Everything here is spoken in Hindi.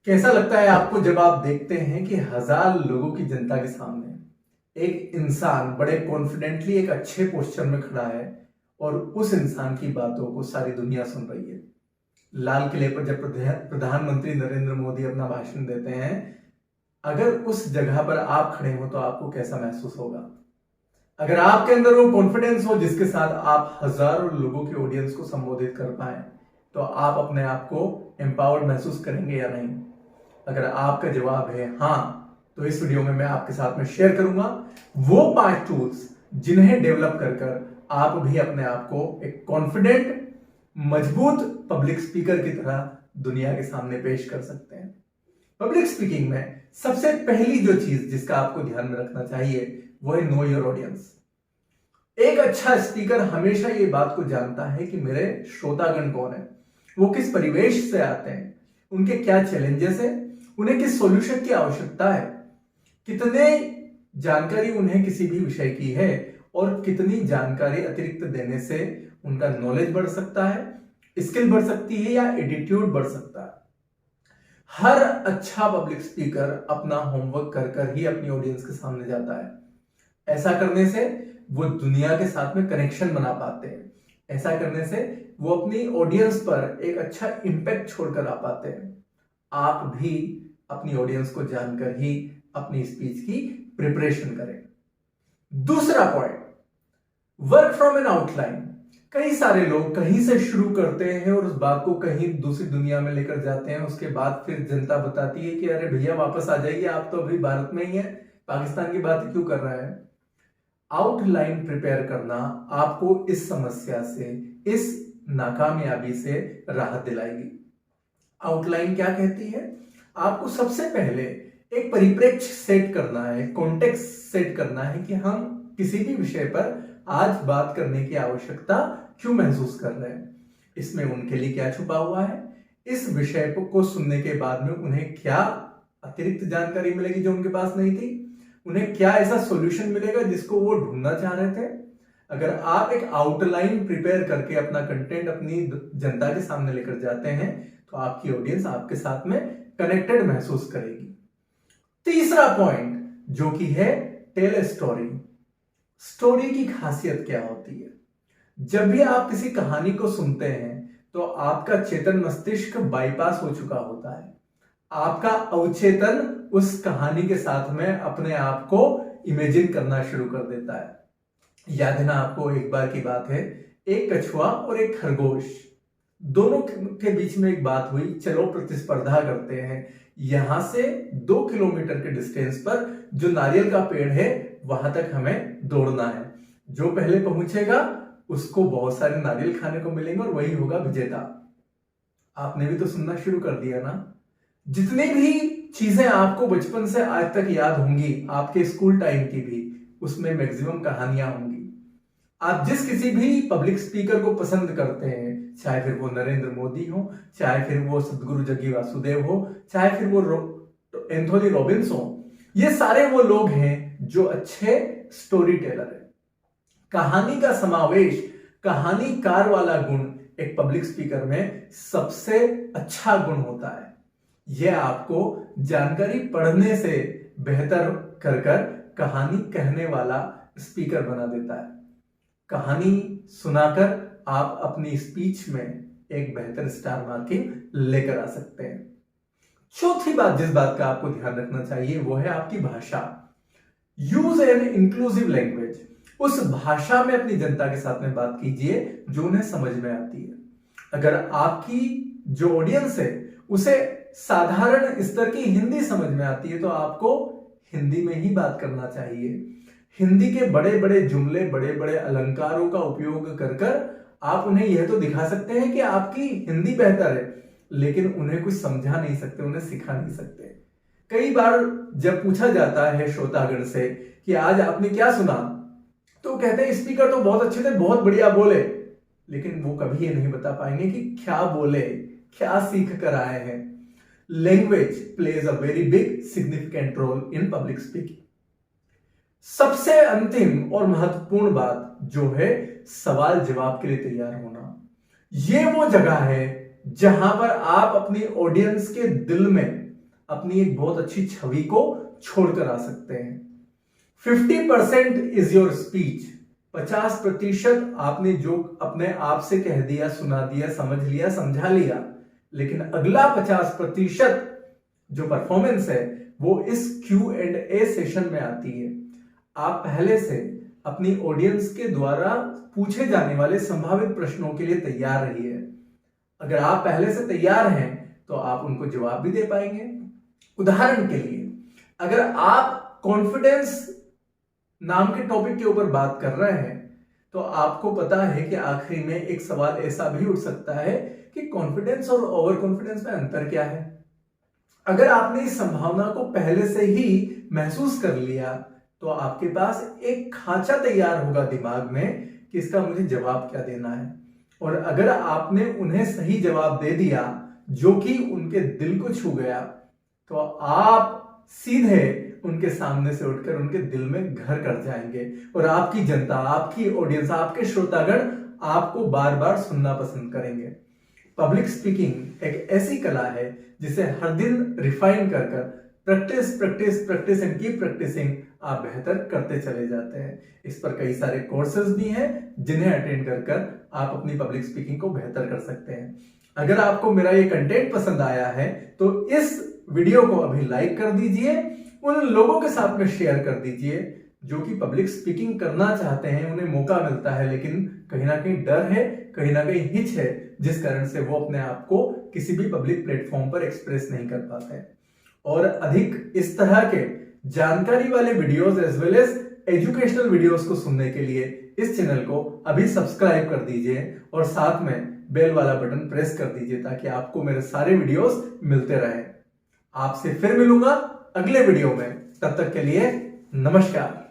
कैसा लगता है आपको जब आप देखते हैं कि हजार लोगों की जनता के सामने एक इंसान बड़े कॉन्फिडेंटली एक अच्छे पोस्चर में खड़ा है और उस इंसान की बातों को सारी दुनिया सुन रही है। लाल किले पर जब प्रधानमंत्री नरेंद्र मोदी अपना भाषण देते हैं, अगर उस जगह पर आप खड़े हो तो आपको कैसा महसूस होगा? अगर आपके अंदर वो कॉन्फिडेंस हो जिसके साथ आप हजारों लोगों के ऑडियंस को संबोधित कर पाए, तो आप अपने आप को एम्पावर्ड महसूस करेंगे या नहीं? अगर आपका जवाब है हाँ, तो इस वीडियो में मैं आपके साथ में शेयर करूंगा वो 5 टूल्स जिन्हें डेवलप कर आप भी अपने आप को एक कॉन्फिडेंट, मजबूत पब्लिक स्पीकर की तरह दुनिया के सामने पेश कर सकते हैं। पब्लिक स्पीकिंग में सबसे पहली जो चीज जिसका आपको ध्यान में रखना चाहिए वो है नो योर ऑडियंस। एक अच्छा स्पीकर हमेशा ये बात को जानता है कि मेरे श्रोतागण कौन है, वो किस परिवेश से आते हैं, उनके क्या चैलेंजेस है, उन्हें किस सॉल्यूशन की आवश्यकता है, कितने जानकारी उन्हें किसी भी विषय की है और कितनी जानकारी अतिरिक्त देने से उनका नॉलेज बढ़ सकता है, स्किल बढ़ सकती है या एटीट्यूड बढ़ सकता है। हर अच्छा पब्लिक स्पीकर अपना होमवर्क कर ही अपनी ऑडियंस के सामने जाता है। ऐसा करने से वो दुनिया के साथ में कनेक्शन बना पाते हैं। ऐसा करने से वो अपनी ऑडियंस पर एक अच्छा इंपैक्ट छोड़कर आ पाते हैं। आप भी अपनी ऑडियंस को जानकर ही अपनी स्पीच की प्रिपरेशन करें। दूसरा point, work from N outline. कई सारे लोग कहीं से शुरू करते हैं और उस बात को कहीं दूसरी दुनिया में लेकर जाते हैं। उसके बाद फिर जनता बताती है कि अरे भैया वापस आ जाइए, आप तो अभी भारत में ही हैं, पाकिस्तान की बात क्यों कर रहा है। आउटलाइन प्रिपेयर करना आपको इस समस्या से, इस नाकामयाबी से राहत दिलाएगी। आउटलाइन क्या कहती है? आपको सबसे पहले एक परिप्रेक्ष्य सेट करना है, कॉन्टेक्स्ट सेट करना है कि हम किसी भी विषय पर आज बात करने की आवश्यकता क्यों महसूस कर रहे हैं, इसमें उनके लिए क्या छुपा हुआ है, इस विषय को सुनने के बाद में उन्हें क्या अतिरिक्त जानकारी मिलेगी जो उनके पास नहीं थी, उन्हें क्या ऐसा सॉल्यूशन मिलेगा जिसको वो ढूंढना चाह रहे थे। अगर आप एक आउटलाइन प्रिपेयर करके अपना कंटेंट अपनी जनता के सामने लेकर जाते हैं तो आपकी ऑडियंस आपके साथ में कनेक्टेड महसूस करेगी। तीसरा पॉइंट जो कि है टेल ए स्टोरी। स्टोरी की खासियत क्या होती है? जब भी आप किसी कहानी को सुनते हैं तो आपका चेतन मस्तिष्क बाईपास हो चुका होता है। आपका अवचेतन उस कहानी के साथ में अपने आप को इमेजिन करना शुरू कर देता है। याद है ना आपको, एक बार की बात है, एक कछुआ और एक खरगोश, दोनों के बीच में एक बात हुई, चलो प्रतिस्पर्धा करते हैं। यहां से 2 किलोमीटर के डिस्टेंस पर जो नारियल का पेड़ है वहां तक हमें दौड़ना है। जो पहले पहुंचेगा उसको बहुत सारे नारियल खाने को मिलेंगे और वही होगा विजेता। आपने भी तो सुनना शुरू कर दिया ना। जितनी भी चीजें आपको बचपन से आज तक याद होंगी, आपके स्कूल टाइम की भी, उसमें मैक्सिमम कहानियां होंगी। आप जिस किसी भी पब्लिक स्पीकर को पसंद करते हैं, चाहे फिर वो नरेंद्र मोदी हो, चाहे फिर वो सदगुरु जग्गी वासुदेव हो, चाहे फिर वो एंथोनी रॉबिन्स हो, ये सारे वो लोग हैं जो अच्छे स्टोरी टेलर है। कहानी का समावेश, कहानीकार वाला गुण एक पब्लिक स्पीकर में सबसे अच्छा गुण होता है। यह आपको जानकारी पढ़ने से बेहतर कर कहानी कहने वाला स्पीकर बना देता है। कहानी सुनाकर आप अपनी स्पीच में एक बेहतर स्टार मार्किंग लेकर आ सकते हैं। चौथी बात जिस बात का आपको ध्यान रखना चाहिए वो है आपकी भाषा। Use an inclusive language. उस भाषा में अपनी जनता के साथ में बात कीजिए जो उन्हें समझ में आती है। अगर आपकी जो ऑडियंस है उसे साधारण स्तर की हिंदी समझ में आती है तो आपको हिंदी में ही बात करना चाहिए। हिंदी के बड़े बड़े जुमले, बड़े बड़े अलंकारों का उपयोग कर आप उन्हें यह तो दिखा सकते हैं कि आपकी हिंदी बेहतर है, लेकिन उन्हें कुछ समझा नहीं सकते, उन्हें सिखा नहीं सकते। कई बार जब पूछा जाता है श्रोतागण से कि आज आपने क्या सुना, तो कहते हैं स्पीकर तो बहुत अच्छे थे, बहुत बढ़िया बोले, लेकिन वो कभी ये नहीं बता पाएंगे कि क्या बोले, क्या सीख कर आए हैं। Language plays a very big significant role in public speaking. सबसे अंतिम और महत्वपूर्ण बात जो है सवाल जवाब के लिए तैयार होना। ये वो जगह है जहां पर आप अपनी ऑडियंस के दिल में अपनी एक बहुत अच्छी छवि को छोड़कर आ सकते हैं। 50% इज योर स्पीच। 50% आपने जो अपने आप से कह दिया, सुना दिया, समझ लिया, समझा लिया, लेकिन अगला 50% जो परफॉर्मेंस है वो इस Q&A सेशन में आती है। आप पहले से अपनी ऑडियंस के द्वारा पूछे जाने वाले संभावित प्रश्नों के लिए तैयार रहिए। अगर आप पहले से तैयार हैं तो आप उनको जवाब भी दे पाएंगे। उदाहरण के लिए, अगर आप कॉन्फिडेंस नाम के टॉपिक के ऊपर बात कर रहे हैं तो आपको पता है कि आखिरी में एक सवाल ऐसा भी उठ सकता है कि कॉन्फिडेंस और ओवर कॉन्फिडेंस में अंतर क्या है। अगर आपने इस संभावना को पहले से ही महसूस कर लिया तो आपके पास एक खांचा तैयार होगा दिमाग में कि इसका मुझे जवाब क्या देना है। और अगर आपने उन्हें सही जवाब दे दिया जो कि उनके दिल को छू गया तो आप सीधे उनके सामने से उठकर उनके दिल में घर कर जाएंगे और आपकी जनता, आपकी ऑडियंस, आपके श्रोतागण आपको बार बार सुनना पसंद करेंगे। पब्लिक स्पीकिंग एक ऐसी कला है जिसे हर दिन रिफाइन कर practice practice practice and keep practicing आप बेहतर करते चले जाते हैं। इस पर कई सारे कोर्सेज भी हैं जिन्हें अटेंड कर आप अपनी पब्लिक स्पीकिंग को बेहतर कर सकते हैं। अगर आपको मेरा ये कंटेंट पसंद आया है तो इस वीडियो को अभी लाइक कर दीजिए, उन लोगों के साथ में शेयर कर दीजिए जो कि पब्लिक स्पीकिंग करना चाहते हैं, उन्हें मौका मिलता है लेकिन कहीं ना कहीं डर है, कहीं ना कहीं हिच है, जिस कारण से वो अपने आप को किसी भी पब्लिक प्लेटफॉर्म पर एक्सप्रेस नहीं कर पाते हैं। और अधिक इस तरह के जानकारी वाले videos as well as educational videos को सुनने के लिए इस चैनल को अभी सब्सक्राइब कर दीजिए और साथ में बेल वाला बटन प्रेस कर दीजिए ताकि आपको मेरे सारे वीडियोस मिलते रहें। आपसे फिर मिलूंगा अगले वीडियो में, तब तक के लिए नमस्कार।